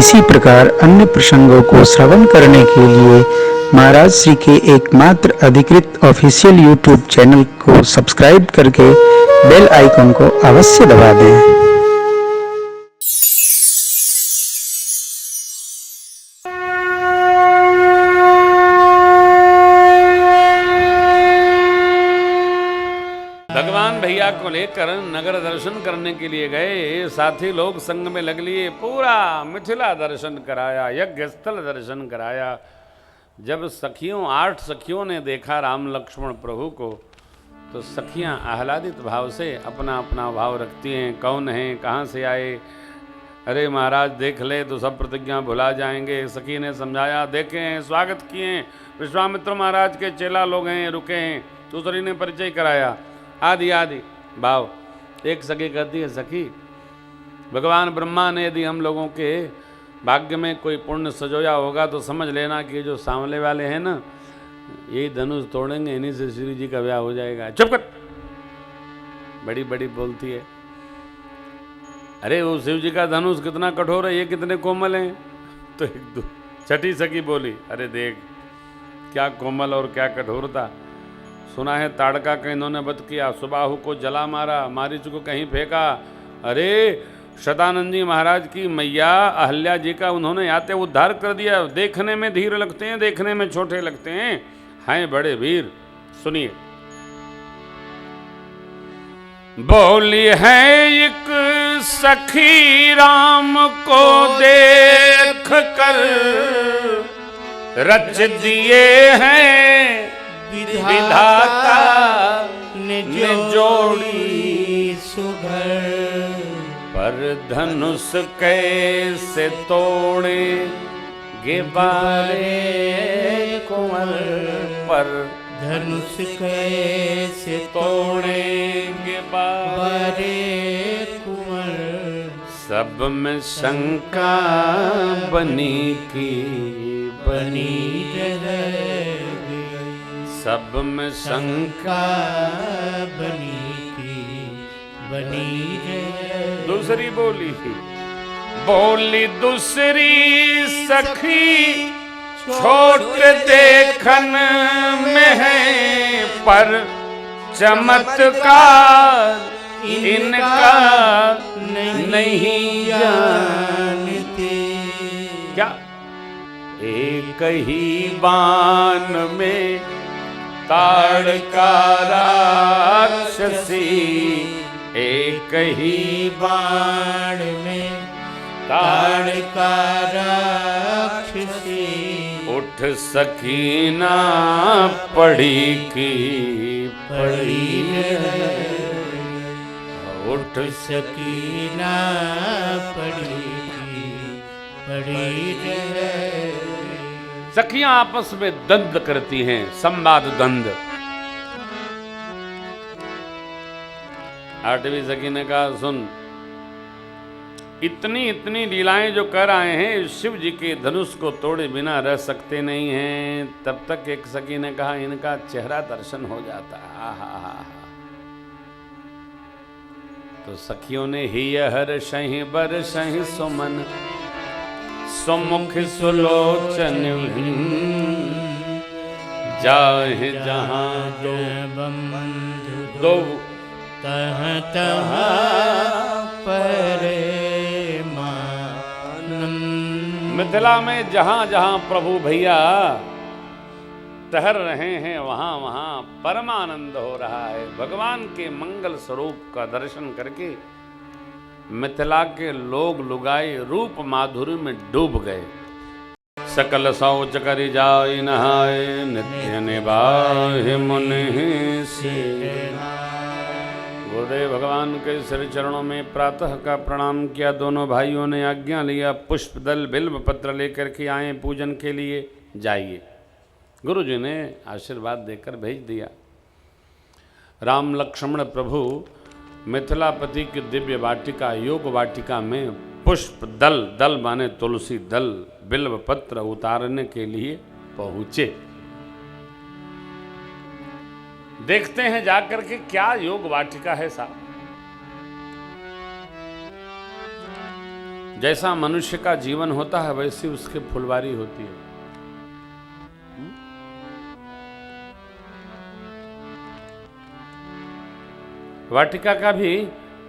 इसी प्रकार अन्य प्रसंगों को श्रवण करने के लिए महाराज श्री के एकमात्र अधिकृत ऑफिशियल यूट्यूब चैनल को सब्सक्राइब करके बेल आइकन को अवश्य दबा दें। भगवान भैया को लेकर नगर दर्शन करने के लिए गए। साथी लोग संग में लग लिए। पूरा मिथिला दर्शन कराया, यज्ञ स्थल दर्शन कराया। जब सखियों 8 सखियों ने देखा राम लक्ष्मण प्रभु को, तो सखियां आह्लादित भाव से अपना अपना भाव रखती हैं। कौन हैं, कहाँ से आए? अरे महाराज देख ले तो सब प्रतिज्ञा भुला जाएंगे। सखी ने समझाया, देखे हैं, स्वागत किए हैं, विश्वामित्र महाराज के चेला लोग हैं, रुके हैं। दूसरी ने परिचय कराया, आदि आदि भाव। एक सखी कहती है, सखी भगवान ब्रह्मा ने यदि हम लोगों के भाग्य में कोई पुण्य सजोया होगा तो समझ लेना कि जो सामने वाले हैं ना, यही धनुष तोड़ेंगे, इन्हीं से श्री जी का ब्याह हो जाएगा। चुप कर, बड़ी बड़ी बोलती है। अरे वो शिव जी का धनुष कितना कठोर है, ये कितने कोमल हैं। तो एक छठी सखी बोली, अरे देख क्या कोमल और क्या कठोरता। सुना है ताड़का का इन्होंने वध किया, सुबाहु को जला मारा, मारीच को कहीं फेंका। अरे शतानंद जी महाराज की मैया अहल्या जी का उन्होंने आते उद्धार कर दिया। देखने में धीर लगते हैं, देखने में छोटे लगते हैं बड़े वीर। सुनिए, बोली है एक सखी राम को देख कर, रच दिए हैं विधाता ने जोड़ी सुघर। पर धनुष कैसे तोड़े गे बारे कुंवर, पर धनुष कैसे तोड़ेंगे बारे कुंवर। सब में शंका बनी की बनी रहे, सब में शंका बनी की बनी रहे। दूसरी बोली दूसरी सखी छोट देखन में है, पर चमत्कार इनका नहीं जानते। क्या एक ही बाण में ताड़का राक्षसी, एक ही बाण में ताड़का राक्षसी। उठ सकीना पड़ी की पड़ी है, उठ सकीना पड़ी की पड़ी है। सखियां आपस में द्वंद्व करती हैं, संवाद द्वंद्व। 8वीं सखी ने कहा, सुन, इतनी इतनी लीलाएं जो कर आए हैं, शिव जी के धनुष को तोड़े बिना रह सकते नहीं हैं। तब तक एक सखी ने कहा, इनका चेहरा दर्शन हो जाता। हा। तो सखियों ने ही हर सही बर सही सुमन, सुमुख सुलोचन जाहे जहां जो दो तहाँ तहाँ परे। मिथिला में जहां जहां प्रभु भैया टहर रहे हैं, वहां वहां परमानंद हो रहा है। भगवान के मंगल स्वरूप का दर्शन करके मिथिला के लोग लुगाई रूप माधुरी में डूब गए। सकल शौच करि जाय नहाय, नित्य निभाहि मुनि से। गुरुदेव भगवान के श्री चरणों में प्रातः का प्रणाम किया। दोनों भाइयों ने आज्ञा लिया, पुष्प दल बिल्व पत्र लेकर के आए पूजन के लिए। जाइए। गुरु जी ने आशीर्वाद देकर भेज दिया। राम लक्ष्मण प्रभु मिथिलापति की दिव्य वाटिका योग वाटिका में पुष्प दल, दल माने तुलसी दल, बिल्व पत्र उतारने के लिए पहुंचे। देखते हैं जाकर के क्या योग वाटिका है साहब। जैसा मनुष्य का जीवन होता है वैसी उसकी फुलवारी होती है। वाटिका का भी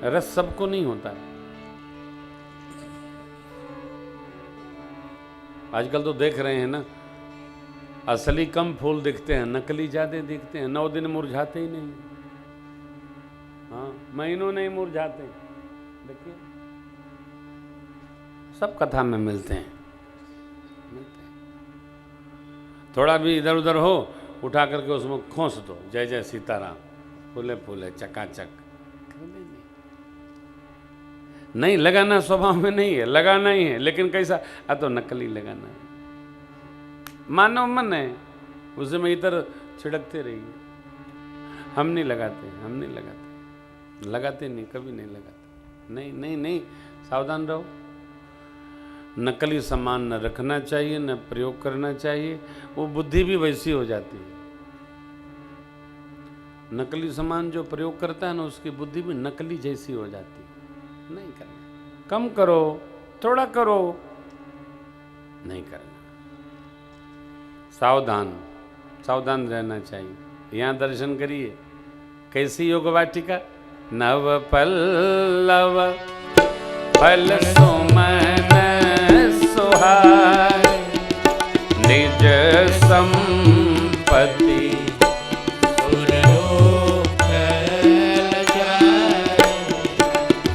रस सबको नहीं होता है। आजकल तो देख रहे हैं ना, असली कम फूल दिखते हैं, नकली ज्यादा दिखते हैं। 9 दिन मुरझाते ही नहीं, हाँ महीनों नहीं मुरझाते। देखिए सब कथा में मिलते हैं। थोड़ा भी इधर उधर हो, उठा करके उसमें खोस दो, जय जय सीताराम, फूले फूले चकाचक। नहीं लगाना स्वभाव में नहीं है, लगाना ही है, लेकिन कैसा, तो नकली लगाना है। मानव मन है, उसे में इधर छिड़कते रहिए। हम नहीं लगाते, हम नहीं लगाते, लगाते नहीं, कभी नहीं लगाते। नहीं नहीं नहीं, सावधान रहो। नकली सामान न रखना चाहिए, न प्रयोग करना चाहिए। वो बुद्धि भी वैसी हो जाती है। नकली सामान जो प्रयोग करता है ना, उसकी बुद्धि भी नकली जैसी हो जाती है। नहीं करना, कम करो, थोड़ा करो, नहीं करना। सावधान, सावधान रहना चाहिए। यहाँ दर्शन करिए, कैसी योग वाटिका। नव पल्लव फल सुमन सुहाय, निज संपत्ति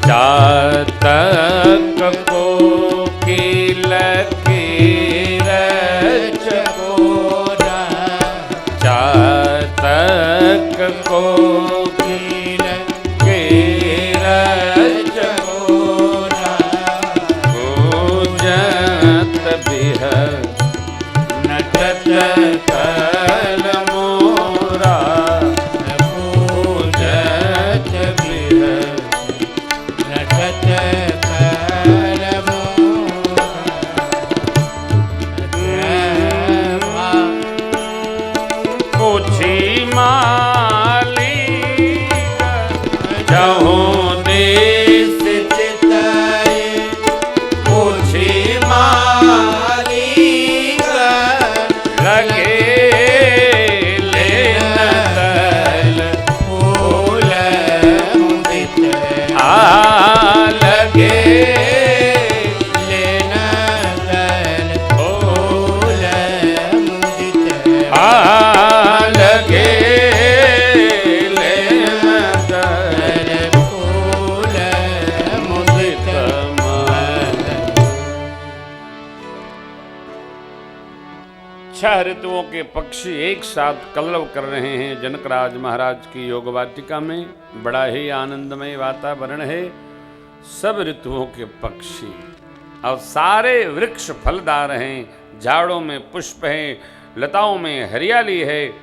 चातक कोकिल की रचकोरा, चातक कोकिल की रचकोरा, पूजत बिह नटत कर मोरा, पूजत बिह ऋतुओं के पक्षी एक साथ कलरव कर रहे हैं जनकराज महाराज की योग वाटिका में। बड़ा ही आनंदमय वातावरण है। सब ऋतुओं के पक्षी और सारे वृक्ष फलदार हैं, झाड़ों में पुष्प हैं, लताओं में हरियाली है।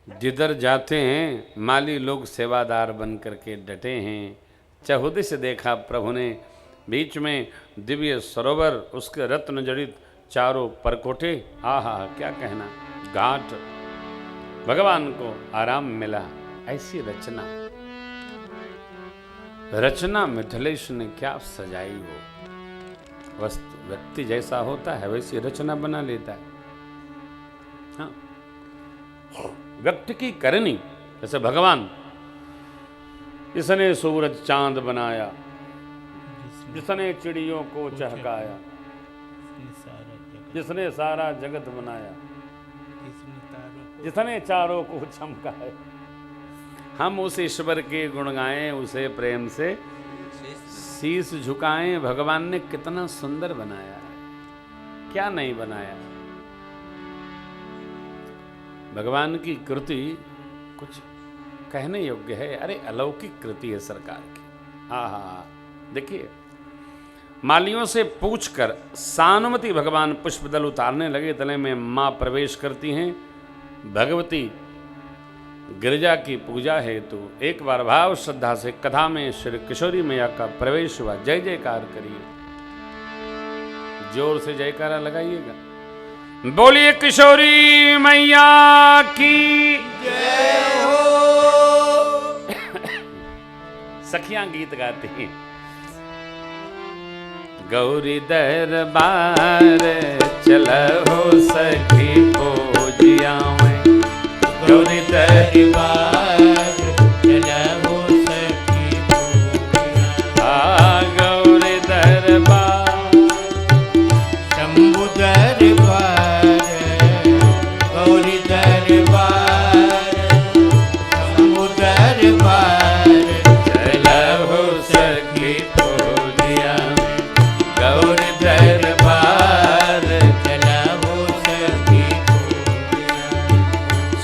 जिधर जाते हैं माली लोग सेवादार बन करके डटे हैं। चहुदिश देखा प्रभु ने, बीच में दिव्य सरोवर, उसके रत्न जड़ित चारों परकोटे। आहा क्या कहना, घाट। भगवान को आराम मिला। ऐसी रचना, रचना मिथिलेश ने क्या सजाई हो। वस्तु व्यक्ति जैसा होता है वैसी रचना बना लेता है। हाँ, व्यक्ति की करनी, जैसे भगवान, इसने सूरज चांद बनाया, जिसने चिड़ियों को चहकाया, जिसने सारा जगत बनाया, जिसने चारों को चमकाया। हम उस ईश्वर के गुण गाएं, उसे प्रेम से शीश झुकाएं। भगवान ने कितना सुंदर बनाया है, क्या नहीं बनाया। भगवान की कृति कुछ कहने योग्य है। अरे अलौकिक कृति है सरकार की। आहा, देखिए मालियों से पूछकर सानुमति भगवान पुष्पदल उतारने लगे। तले में मां प्रवेश करती हैं। भगवती गिरिजा की पूजा हेतु एक बार भाव श्रद्धा से कथा में श्री किशोरी मैया का प्रवेश हुआ। जय जयकार करिए, जोर से जयकारा लगाइएगा। बोलिए किशोरी मैया की जय हो। सखियां गीत गाती हैं। गौरी दरबार चलहो सखी पूजिया में, गौरी दरबार चलहो सखी पूजिया, गौरी दरबार शंभु दरबार, गौरी दरबार शंभु दरबार चलहो सखी पूजिया, गौरी दरबार चलहो सखी पूजिया।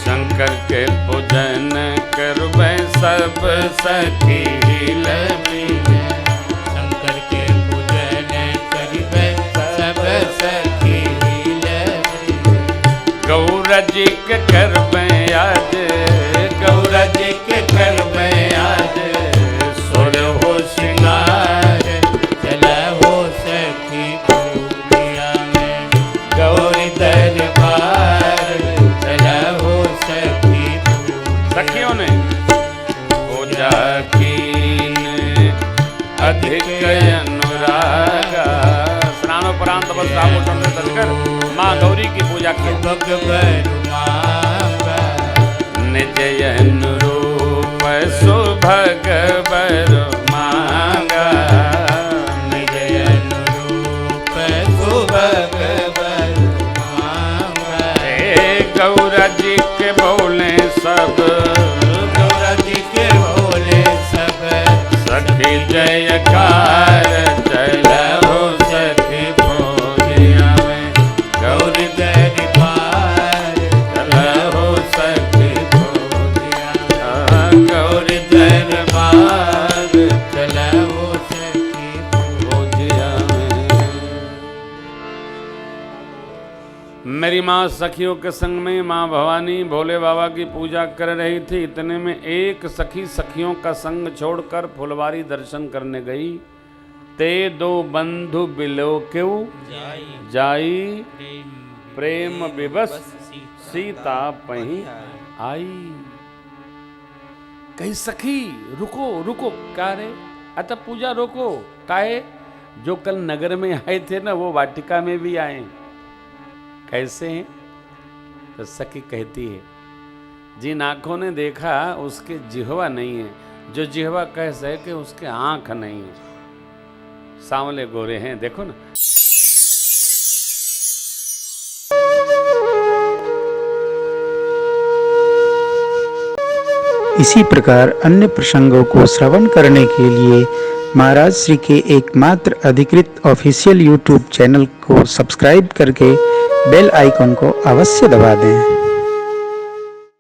शंकर के पूजन करबै सब सखी लमिन, शंकर के पूजन करबै सब सखी लमिन। गौरा जी के करबै आज, गौरा जी के करबै आज, सोर हो श्रृंगार चलहो सखी पूजिया में, गौरी दरबार चलहो सखी पूजिया। सखियों ने पूजा कीन अधिक अनुरागा, स्नानोपरांत बस आभूषण से सजकर माँ गौरी की पूजा की। भगवन निज अनुरूप सुभगवर मांगा, निज अनुरूप सुभगवर मांगा। गौरा जी के बोले सब, गौरा जी के बोले सब, सखी जयकार चलहो सखी पूजिया में, गौरी दरबार चलहो सखी पूजिया, गौरी दरबार चलहो सखी पूजिया में। मेरी माँ सखियों के संग में माँ भवानी भोले बाबा की पूजा कर रही थी। इतने में एक सखी सखियों का संग छोड़कर फुलवारी दर्शन करने गई। ते दो बंधु बिलो क्यों जाई, प्रेम विवश सीता पही आई। कही सखी रुको रुको, क्या रे? अच्छा पूजा रोको, काहे? जो कल नगर में आए थे ना वो वाटिका में भी आए। कैसे हैं? तो सखी कहती है जिन आंखों ने देखा उसके जिह्वा नहीं है, जो जिह्वा कह सके उसके आंख नहीं है। सांवले गोरे हैं, देखो ना। इसी प्रकार अन्य प्रसंगों को श्रवण करने के लिए महाराज श्री के एकमात्र अधिकृत ऑफिशियल यूट्यूब चैनल को सब्सक्राइब करके बेल आइकन को अवश्य दबा दें।